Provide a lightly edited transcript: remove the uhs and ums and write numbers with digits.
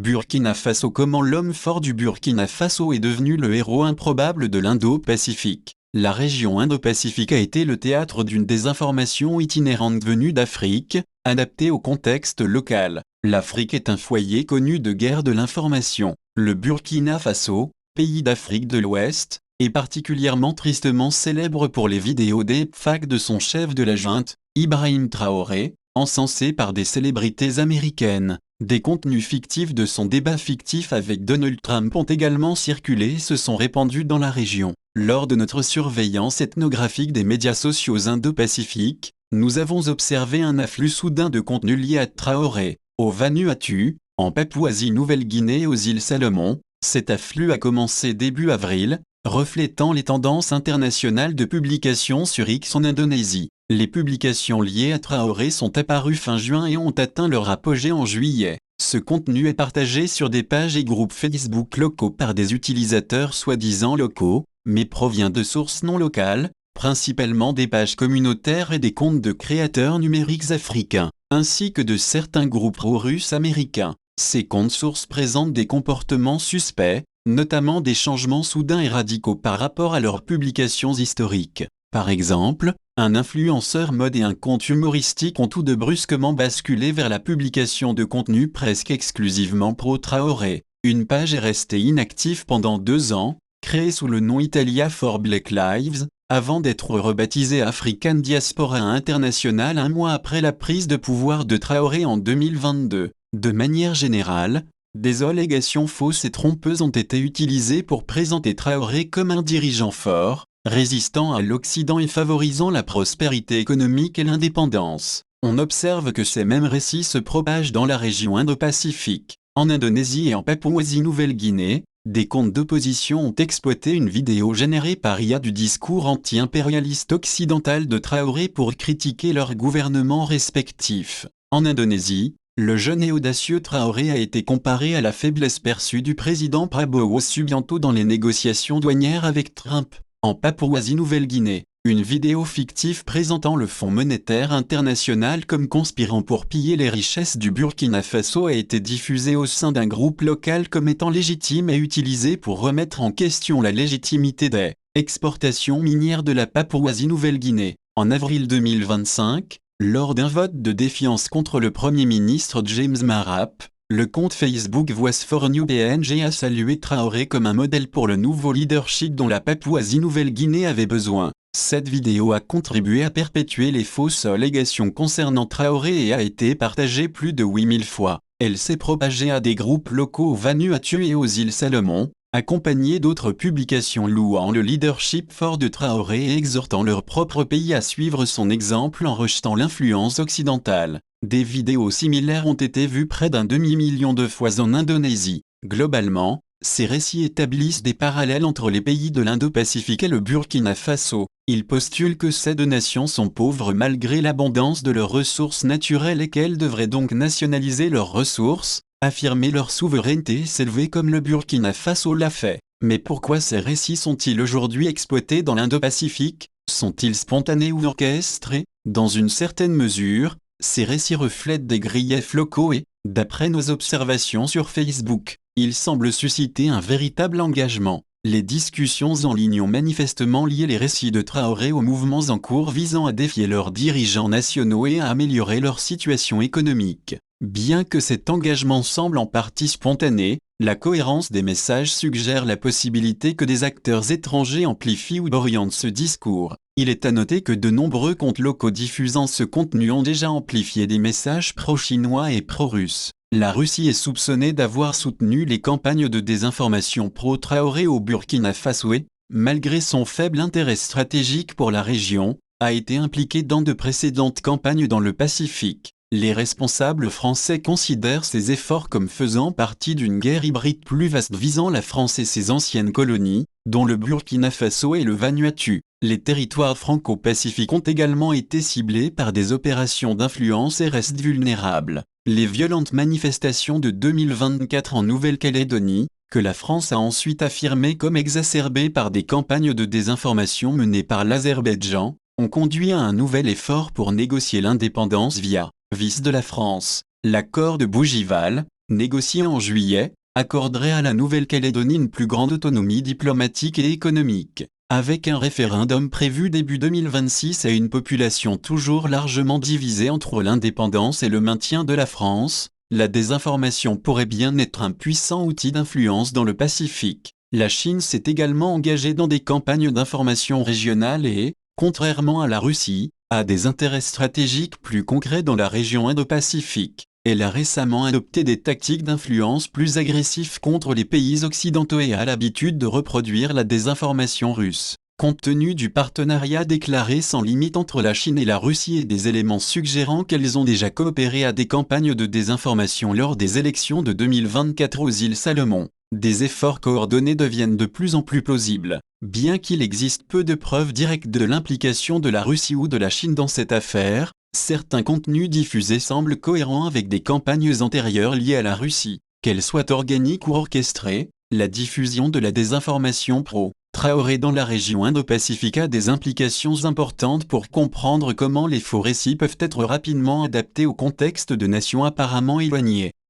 Burkina Faso. Comment l'homme fort du Burkina Faso est devenu le héros improbable de l'Indo-Pacifique. La région Indo-Pacifique a été le théâtre d'une désinformation itinérante venue d'Afrique, adaptée au contexte local. L'Afrique est un foyer connu de guerre de l'information. Le Burkina Faso, pays d'Afrique de l'Ouest, est particulièrement tristement célèbre pour les vidéos deepfake de son chef de la junte, Ibrahim Traoré, encensé par des célébrités américaines. Des contenus fictifs de son débat fictif avec Donald Trump ont également circulé et se sont répandus dans la région. Lors de notre surveillance ethnographique des médias sociaux indo-pacifiques, nous avons observé un afflux soudain de contenus liés à Traoré. Au Vanuatu, en Papouasie-Nouvelle-Guinée et aux îles Salomon, cet afflux a commencé début avril, reflétant les tendances internationales de publication sur X en Indonésie. Les publications liées à Traoré sont apparues fin juin et ont atteint leur apogée en juillet. Ce contenu est partagé sur des pages et groupes Facebook locaux par des utilisateurs soi-disant locaux, mais provient de sources non locales, principalement des pages communautaires et des comptes de créateurs numériques africains, ainsi que de certains groupes pro-russes américains. Ces comptes sources présentent des comportements suspects, notamment des changements soudains et radicaux par rapport à leurs publications historiques. Par exemple, un influenceur mode et un compte humoristique ont tous deux brusquement basculé vers la publication de contenu presque exclusivement pro-Traoré. Une page est restée inactive pendant 2 ans, créée sous le nom Italia for Black Lives, avant d'être rebaptisée African Diaspora International un mois après la prise de pouvoir de Traoré en 2022. De manière générale, des allégations fausses et trompeuses ont été utilisées pour présenter Traoré comme un dirigeant fort, résistant à l'Occident et favorisant la prospérité économique et l'indépendance. On observe que ces mêmes récits se propagent dans la région Indo-Pacifique. En Indonésie et en Papouasie-Nouvelle-Guinée, des comptes d'opposition ont exploité une vidéo générée par IA du discours anti-impérialiste occidental de Traoré pour critiquer leurs gouvernements respectifs. En Indonésie, le jeune et audacieux Traoré a été comparé à la faiblesse perçue du président Prabowo Subianto dans les négociations douanières avec Trump. En Papouasie-Nouvelle-Guinée, une vidéo fictive présentant le Fonds monétaire international comme conspirant pour piller les richesses du Burkina Faso a été diffusée au sein d'un groupe local comme étant légitime et utilisée pour remettre en question la légitimité des exportations minières de la Papouasie-Nouvelle-Guinée. En avril 2025, lors d'un vote de défiance contre le Premier ministre James Marap, le compte Facebook Voice for New PNG a salué Traoré comme un modèle pour le nouveau leadership dont la Papouasie-Nouvelle-Guinée avait besoin. Cette vidéo a contribué à perpétuer les fausses allégations concernant Traoré et a été partagée plus de 8000 fois. Elle s'est propagée à des groupes locaux au Vanuatu et aux îles Salomon, accompagnée d'autres publications louant le leadership fort de Traoré et exhortant leur propre pays à suivre son exemple en rejetant l'influence occidentale. Des vidéos similaires ont été vues près d'un demi-million de fois en Indonésie. Globalement, ces récits établissent des parallèles entre les pays de l'Indo-Pacifique et le Burkina Faso. Ils postulent que ces deux nations sont pauvres malgré l'abondance de leurs ressources naturelles et qu'elles devraient donc nationaliser leurs ressources, affirmer leur souveraineté et s'élever comme le Burkina Faso l'a fait. Mais pourquoi ces récits sont-ils aujourd'hui exploités dans l'Indo-Pacifique? Sont-ils spontanés ou orchestrés? Dans une certaine mesure, ces récits reflètent des griefs locaux et, d'après nos observations sur Facebook, ils semblent susciter un véritable engagement. Les discussions en ligne ont manifestement lié les récits de Traoré aux mouvements en cours visant à défier leurs dirigeants nationaux et à améliorer leur situation économique. Bien que cet engagement semble en partie spontané, la cohérence des messages suggère la possibilité que des acteurs étrangers amplifient ou orientent ce discours. Il est à noter que de nombreux comptes locaux diffusant ce contenu ont déjà amplifié des messages pro-chinois et pro-russes. La Russie est soupçonnée d'avoir soutenu les campagnes de désinformation pro-Traoré au Burkina Faso et, malgré son faible intérêt stratégique pour la région, a été impliquée dans de précédentes campagnes dans le Pacifique. Les responsables français considèrent ces efforts comme faisant partie d'une guerre hybride plus vaste visant la France et ses anciennes colonies, dont le Burkina Faso et le Vanuatu. Les territoires franco-pacifiques ont également été ciblés par des opérations d'influence et restent vulnérables. Les violentes manifestations de 2024 en Nouvelle-Calédonie, que la France a ensuite affirmées comme exacerbées par des campagnes de désinformation menées par l'Azerbaïdjan, ont conduit à un nouvel effort pour négocier l'indépendance via vice de la France. L'accord de Bougival, négocié en juillet, accorderait à la Nouvelle-Calédonie une plus grande autonomie diplomatique et économique. Avec un référendum prévu début 2026 et une population toujours largement divisée entre l'indépendance et le maintien de la France, la désinformation pourrait bien être un puissant outil d'influence dans le Pacifique. La Chine s'est également engagée dans des campagnes d'information régionales et, contrairement à la Russie, a des intérêts stratégiques plus concrets dans la région Indo-Pacifique. Elle a récemment adopté des tactiques d'influence plus agressives contre les pays occidentaux et a l'habitude de reproduire la désinformation russe. Compte tenu du partenariat déclaré sans limite entre la Chine et la Russie et des éléments suggérant qu'elles ont déjà coopéré à des campagnes de désinformation lors des élections de 2024 aux îles Salomon, des efforts coordonnés deviennent de plus en plus plausibles. Bien qu'il existe peu de preuves directes de l'implication de la Russie ou de la Chine dans cette affaire, certains contenus diffusés semblent cohérents avec des campagnes antérieures liées à la Russie. Qu'elles soient organiques ou orchestrées, la diffusion de la désinformation pro-Traoré dans la région Indo-Pacifique a des implications importantes pour comprendre comment les faux récits peuvent être rapidement adaptés au contexte de nations apparemment éloignées.